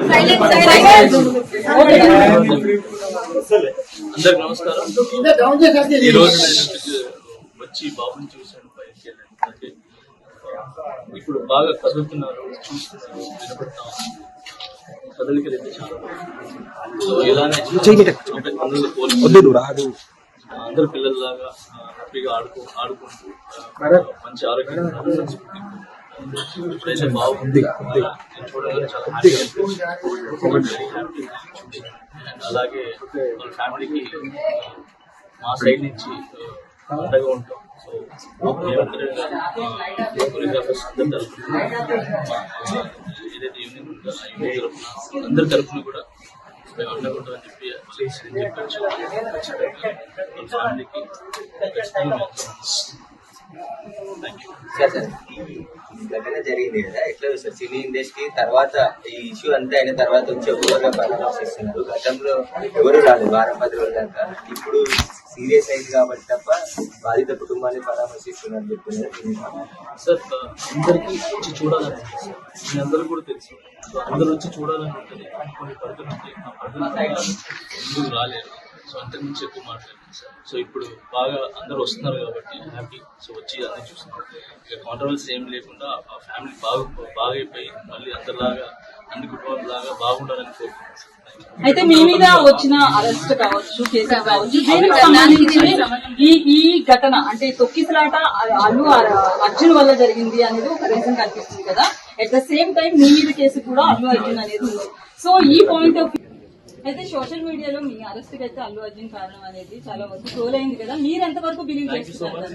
అందరికి నమస్కారం. ఈ రోజు వచ్చి బాబుని చూసాను, బయటికి వెళ్ళాను. ఇప్పుడు బాగా కదులుతున్నారు, చూస్తున్నారు, వినపడతాం. కదలికలు అయితే చాలా ఇలానే అందరు పిల్లల్లాగా హ్యాపీగా ఆడుకుంటూ మంచి ఆరోగ్యం ఇప్పుడైతే బాగుంది. చూడగానే చాలా హ్యాపీ. అలాగే మన ఫ్యామిలీకి మా సైడ్ నుంచి అండగా ఉంటాం. సో కొరియోగ్రాఫర్స్ అందరి తరఫున, ఏదైతే యూనియన్ ఉందో ఆ యూనియన్ తరఫున అందరి తరఫున కూడా అండగా ఉంటామని చెప్పి చెప్పచ్చు. ఫ్యామిలీకి ఘటన జరిగింది కదా, ఎట్లా సార్ సినీ ఇండస్ట్రీ తర్వాత ఈ ఇష్యూ అంతా అయిన తర్వాత వచ్చి ఎవరుగా పరామర్శిస్తున్నారు? గతంలో ఎవరు రాలేదు వారం 10 రోజుల దాకా, ఇప్పుడు సీరియస్ అయింది కాబట్టి తప్ప బాధిత కుటుంబాన్ని పరామర్శిస్తున్నారు చెప్తున్నారు. సార్ అందరికీ వచ్చి చూడాలని ఉంటుంది సార్, మీ అందరూ కూడా తెలుసు. సో అందరూ వచ్చి చూడాలని ఉంటుంది. కొన్ని పరిధులు ఉంటాయి, ఆ పరిధులు ఎందుకు రాలేరు. సో అంతకుమించి ఎక్కువ మాట్లాడుతుంది సార్. సో ఇప్పుడు బాగా అందరూ వస్తున్నారు కాబట్టి హ్యాపీ. సో వచ్చి అందరూ చూస్తున్నారు. ఇక కాంట్రవర్సీ ఏం లేకుండా ఆ ఫ్యామిలీ బాగా అయిపోయి మళ్ళీ అందరిలాగా అన్ని కుటుంబాలలాగా బాగుండాలని కోరుకుంటున్నాను సార్. అయితే మీ మీద వచ్చిన అరెస్ట్ కావచ్చు, కేసు కావచ్చు, దీనికి సంబంధించి ఈ ఘటన అంటే తొక్కిసలాట అల్లు అర్జున్ వల్ల జరిగింది అనేది ఒక రీజన్ కనిపిస్తుంది కదా. అట్ ద సేమ్ టైం మీ మీద కేసు కూడా అల్లు అర్జున్ అనేది ఉంది. సో ఈ పాయింట్ ఆఫ్ అయితే సోషల్ మీడియాలో మీ అరెస్ట్ కి అయితే అల్లు అర్జున్ కారణం అనేది చాలా వరకు ట్రోల్ అయింది కదా, మీరు ఎంతవరకు బిలీవ్ చేస్తున్నారు?